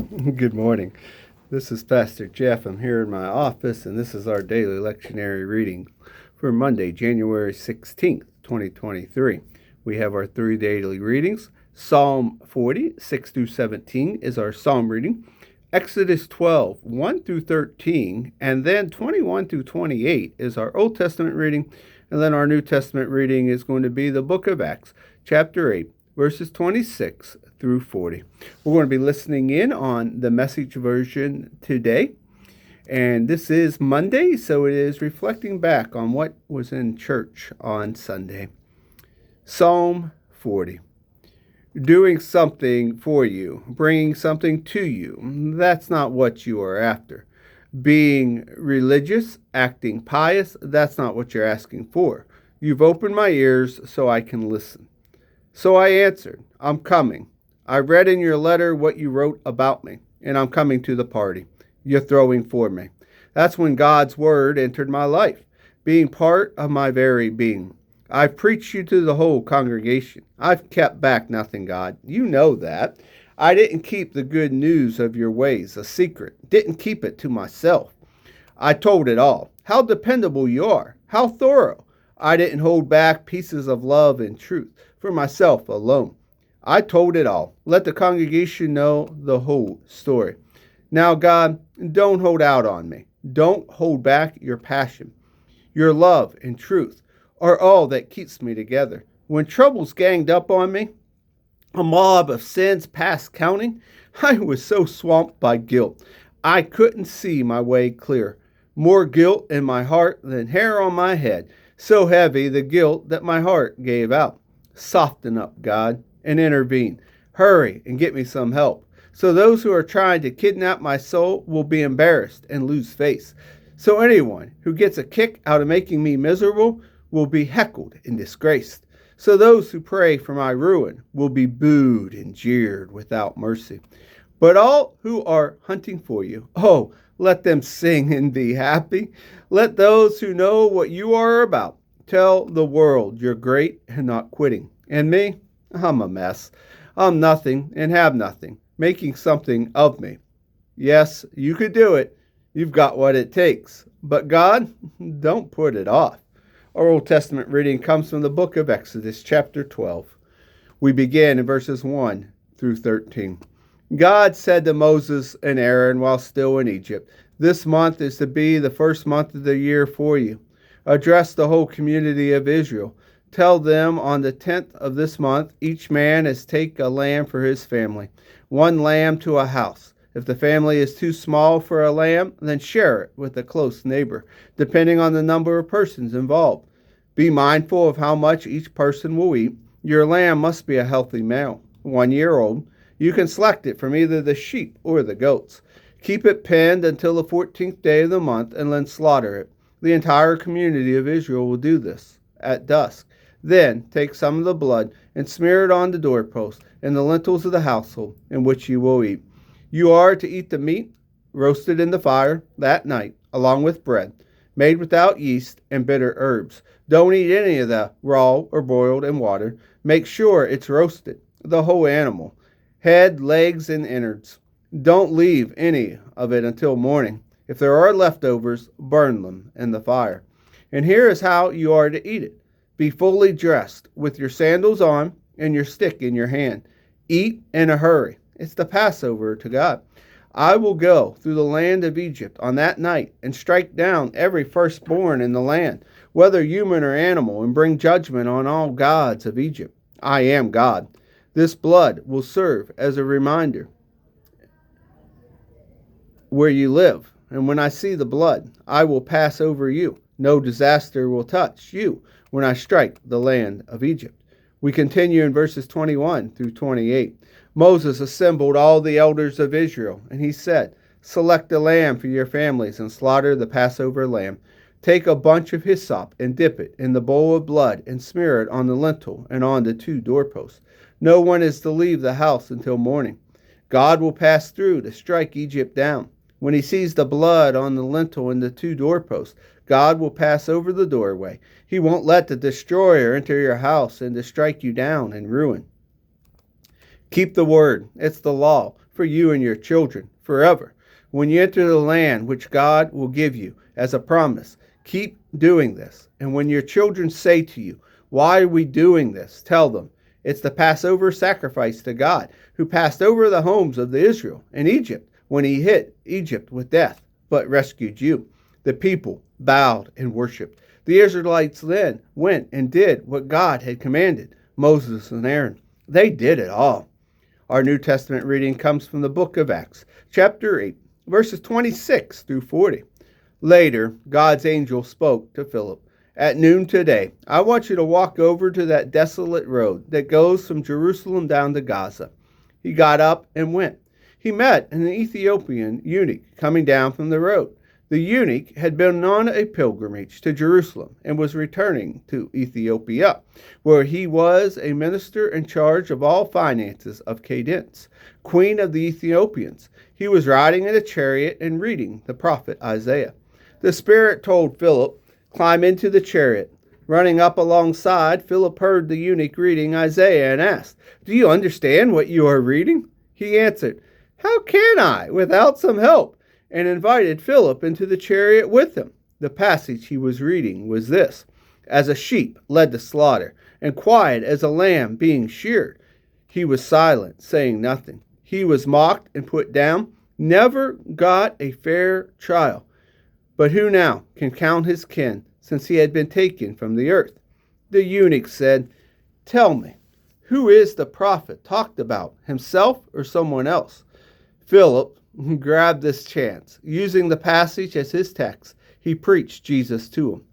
Good morning. This is Pastor Jeff. I'm here in my office, and this is our daily lectionary reading for Monday, January 16th, 2023. We have our three daily readings. Psalm 40, 6 through 17 is our psalm reading. Exodus 12, 1 through 13, and then 21 through 28 is our Old Testament reading. And then our New Testament reading is going to be the book of Acts, chapter 8, verses 26 through 40. We're going to be listening in on the Message version today. And this is Monday, so it is reflecting back on what was in church on Sunday. Psalm 40. Doing something for you, bringing something to you, that's not what you are after. Being religious, acting pious, that's not what you're asking for. You've opened my ears so I can listen. So I answered, I'm coming. I read in your letter what you wrote about me, and I'm coming to the party you're throwing for me. That's when God's word entered my life, being part of my very being. I've preached you to the whole congregation. I've kept back nothing, God. You know that. I didn't keep the good news of your ways a secret, didn't keep it to myself. I told it all. How dependable you are, how thorough. I didn't hold back pieces of love and truth for myself alone. I told it all. Let the congregation know the whole story. Now, God, don't hold out on me. Don't hold back your passion. Your love and truth are all that keeps me together. When troubles ganged up on me, a mob of sins past counting, I was so swamped by guilt. I couldn't see my way clear. More guilt in my heart than hair on my head. So heavy the guilt that my heart gave out. Soften up, God, and intervene. Hurry and get me some help. So those who are trying to kidnap my soul will be embarrassed and lose face. So anyone who gets a kick out of making me miserable will be heckled and disgraced. So those who pray for my ruin will be booed and jeered without mercy. But all who are hunting for you, oh, let them sing and be happy. Let those who know what you are about tell the world you're great and not quitting. And me, I'm a mess. I'm nothing and have nothing, making something of me. Yes, you could do it. You've got what it takes. But God, don't put it off. Our Old Testament reading comes from the book of Exodus, chapter 12. We begin in verses 1 through 13. God said to Moses and Aaron while still in Egypt, "This month is to be the first month of the year for you. Address the whole community of Israel. Tell them on the 10th of this month, each man is take a lamb for his family, one lamb to a house. If the family is too small for a lamb, then share it with a close neighbor, depending on the number of persons involved. Be mindful of how much each person will eat. Your lamb must be a healthy male, 1 year old. You can select it from either the sheep or the goats. Keep it penned until the 14th day of the month and then slaughter it. The entire community of Israel will do this at dusk. Then take some of the blood and smear it on the doorpost and the lintels of the household in which you will eat. You are to eat the meat roasted in the fire that night, along with bread, made without yeast and bitter herbs. Don't eat any of the raw or boiled in water. Make sure it's roasted, the whole animal, head, legs, and innards. Don't leave any of it until morning. If there are leftovers, burn them in the fire. And here is how you are to eat it. Be fully dressed, with your sandals on and your stick in your hand. Eat in a hurry. It's the Passover to God. I will go through the land of Egypt on that night and strike down every firstborn in the land, whether human or animal, and bring judgment on all gods of Egypt. I am God. This blood will serve as a reminder where you live. And when I see the blood, I will pass over you. No disaster will touch you when I strike the land of Egypt." We continue in verses 21 through 28. Moses assembled all the elders of Israel, and he said, "Select a lamb for your families and slaughter the Passover lamb. Take a bunch of hyssop and dip it in the bowl of blood and smear it on the lintel and on the 2 doorposts. No one is to leave the house until morning. God will pass through to strike Egypt down. When he sees the blood on the lintel and the 2 doorposts, God will pass over the doorway. He won't let the destroyer enter your house and to strike you down and ruin. Keep the word. It's the law for you and your children forever. When you enter the land which God will give you as a promise, keep doing this. And when your children say to you, why are we doing this? Tell them, it's the Passover sacrifice to God, who passed over the homes of the Israel in Egypt when he hit Egypt with death, but rescued you. The people bowed and worshipped. The Israelites then went and did what God had commanded Moses and Aaron. They did it all. Our New Testament reading comes from the book of Acts, chapter 8, verses 26 through 40. Later, God's angel spoke to Philip. At noon today, I want you to walk over to that desolate road that goes from Jerusalem down to Gaza. He got up and went. He met an Ethiopian eunuch coming down from the road. The eunuch had been on a pilgrimage to Jerusalem and was returning to Ethiopia, where he was a minister in charge of all finances of Candace, queen of the Ethiopians. He was riding in a chariot and reading the prophet Isaiah. The Spirit told Philip, climb into the chariot. Running up alongside, Philip heard the eunuch reading Isaiah and asked, do you understand what you are reading? He answered, how can I without some help? And invited Philip into the chariot with him. The passage he was reading was this: as a sheep led to slaughter, and quiet as a lamb being sheared, he was silent, saying nothing. He was mocked and put down, never got a fair trial. But who now can count his kin, since he had been taken from the earth? The eunuch said, tell me, who is the prophet talked about, himself or someone else? Philip grabbed this chance. Using the passage as his text, he preached Jesus to him.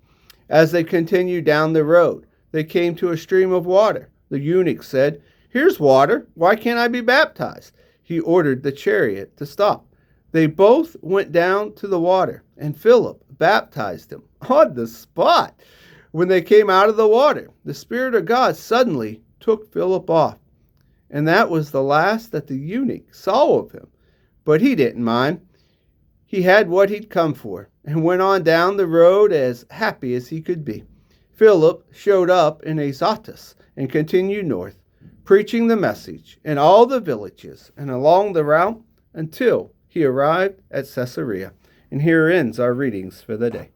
As they continued down the road, they came to a stream of water. The eunuch said, here's water. Why can't I be baptized? He ordered the chariot to stop. They both went down to the water, and Philip baptized him on the spot. When they came out of the water, the Spirit of God suddenly took Philip off. And that was the last that the eunuch saw of him. But he didn't mind. He had what he'd come for and went on down the road as happy as he could be. Philip showed up in Azotus and continued north, preaching the message in all the villages and along the route until he arrived at Caesarea. And here ends our readings for the day.